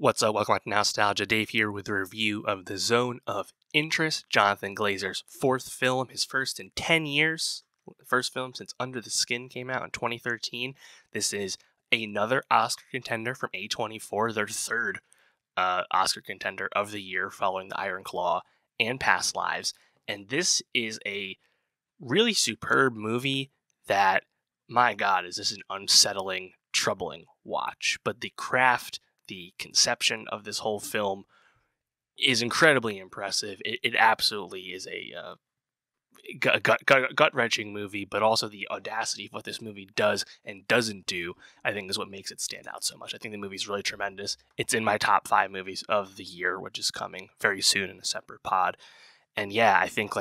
What's up? Welcome back to Nowstalgia. Dave here with a review of The Zone of Interest, Jonathan Glazer's fourth film, his first in 10 years. First film since Under the Skin came out in 2013. This is another Oscar contender from A24, their third Oscar contender of the year following The Iron Claw and Past Lives. And this is a really superb movie that, my God, is this an unsettling, troubling watch. But the craft, the conception of this whole film is incredibly impressive. It absolutely is a gut-wrenching movie, but also the audacity of what this movie does and doesn't do, I think, is what makes it stand out so much. I think the movie's really tremendous. It's in my top 5 movies of the year, which is coming very soon in a separate pod. And yeah, I think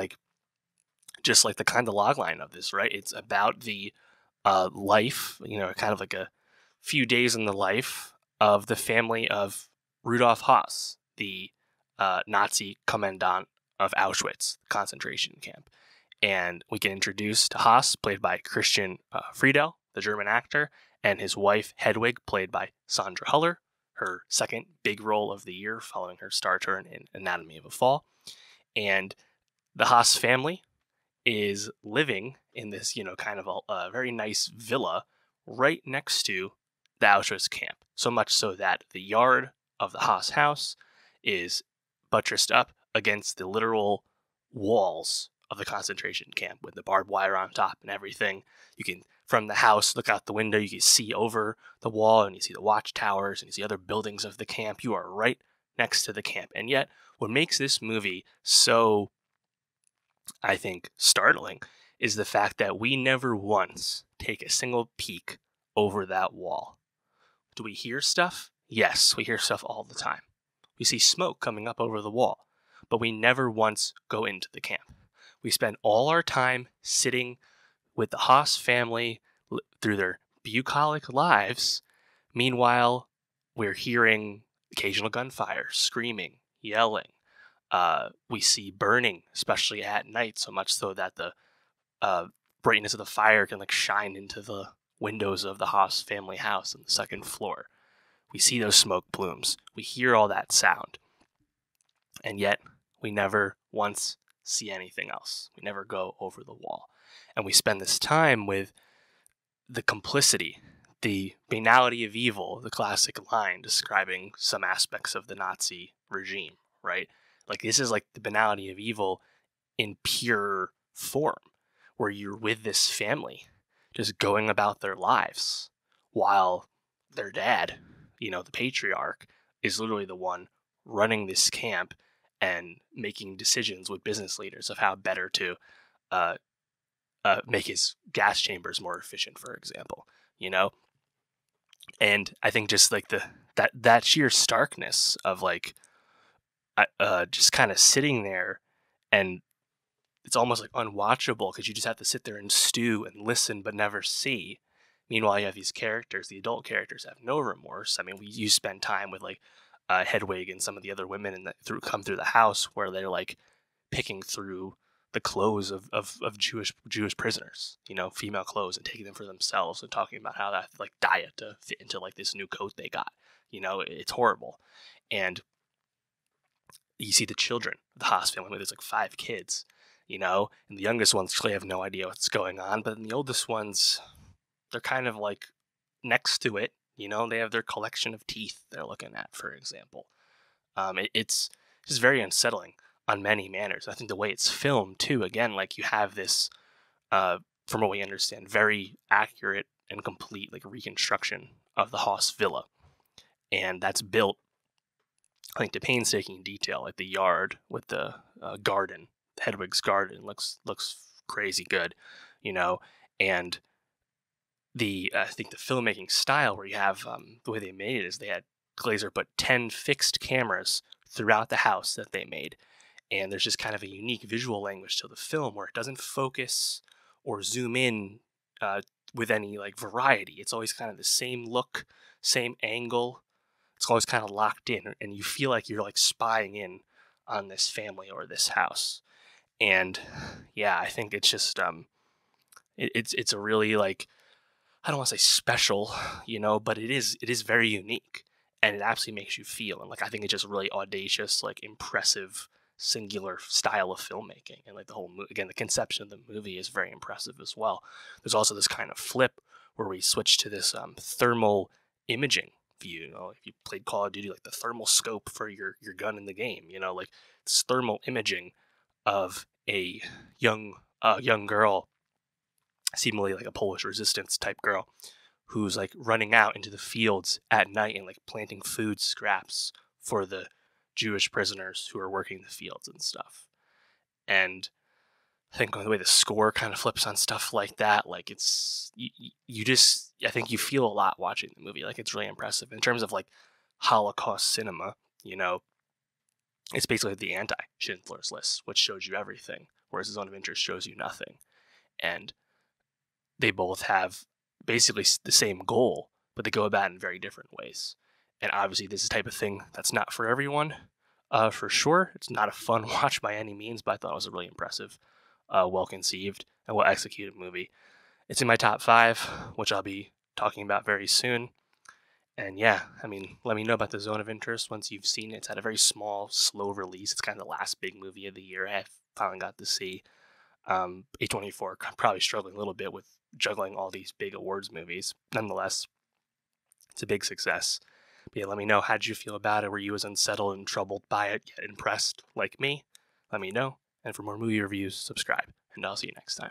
just like the kind of logline of this, right? It's about the life, kind of like a few days in the life of the family of Rudolf Höss, the Nazi commandant of Auschwitz concentration camp. And we get introduced to Höss, played by Christian Friedel, the German actor, and his wife Hedwig, played by Sandra Hüller, her second big role of the year following her star turn in Anatomy of a Fall. And the Höss family is living in this, kind of a very nice villa right next to the Auschwitz camp. So much so that the yard of the Höss house is buttressed up against the literal walls of the concentration camp with the barbed wire on top and everything. You can, from the house, look out the window, you can see over the wall and you see the watchtowers and you see other buildings of the camp. You are right next to the camp. And yet, what makes this movie so, I think, startling is the fact that we never once take a single peek over that wall. Do we hear stuff? Yes, we hear stuff all the time. We see smoke coming up over the wall, but we never once go into the camp. We spend all our time sitting with the Höss family through their bucolic lives. Meanwhile, we're hearing occasional gunfire, screaming, yelling. We see burning, especially at night, so much so that the brightness of the fire can shine into the windows of the Höss family house on the second floor. We see those smoke plumes. We hear all that sound. And yet, we never once see anything else. We never go over the wall. And we spend this time with the complicity, the banality of evil, the classic line describing some aspects of the Nazi regime, right? This is the banality of evil in pure form, where you're with this family just going about their lives while their dad, the patriarch, is literally the one running this camp and making decisions with business leaders of how better to make his gas chambers more efficient, for example, And I think just that sheer starkness of just kind of sitting there, and it's almost unwatchable because you just have to sit there and stew and listen but never see. Meanwhile, you have these characters, the adult characters, have no remorse. I mean, you spend time with Hedwig and some of the other women come through the house where they're picking through the clothes of Jewish prisoners, female clothes, and taking them for themselves and talking about how that diet to fit into this new coat they got. It's horrible. And you see the children, the Höss family, there's 5 kids, and the youngest ones clearly have no idea what's going on, but then the oldest ones, they're kind of next to it, they have their collection of teeth they're looking at, for example. It's just very unsettling on many manners. I think the way it's filmed too, again, you have this, from what we understand, very accurate and complete reconstruction of the Höss villa. And that's built, I think, to painstaking detail, the yard with the garden, Hedwig's garden looks crazy good, and I think the filmmaking style, where you have the way they made it is they had Glazer put 10 fixed cameras throughout the house that they made, and there's just kind of a unique visual language to the film where it doesn't focus or zoom in with any variety. It's always kind of the same look, same angle. It's always kind of locked in, and you feel like you're spying in on this family or this house. And yeah, I think it's just it's a really I don't want to say special, but it is very unique. and it absolutely makes you feel. And like I think it's just really audacious, like impressive, singular style of filmmaking, and like the whole again the conception of the movie is very impressive as well. There's also this kind of flip where we switch to this thermal imaging view. You know, if you played Call of Duty, like the thermal scope for your gun in the game. You know, like it's thermal imaging of a young girl, seemingly like a Polish resistance type girl, who's like running out into the fields at night and like planting food scraps for the Jewish prisoners who are working the fields and stuff. And I think the way the score kind of flips on stuff like that, like it's you just I think you feel a lot watching the movie. Like it's really impressive in terms of like Holocaust cinema. You know, it's basically the anti Schindler's List, which shows you everything, whereas The Zone of Interest shows you nothing. And they both have basically the same goal, but they go about it in very different ways. And obviously, this is the type of thing that's not for everyone, for sure. It's not a fun watch by any means, but I thought it was a really impressive, well-conceived, and well-executed movie. It's in my top 5, which I'll be talking about very soon. And yeah, I mean, let me know about The Zone of Interest once you've seen it. It's had a very small, slow release. It's kind of the last big movie of the year I finally got to see. A24 probably struggling a little bit with juggling all these big awards movies. Nonetheless, it's a big success. But yeah, let me know, how'd you feel about it? Were you as unsettled and troubled by it, yet impressed like me? Let me know. And for more movie reviews, subscribe. And I'll see you next time.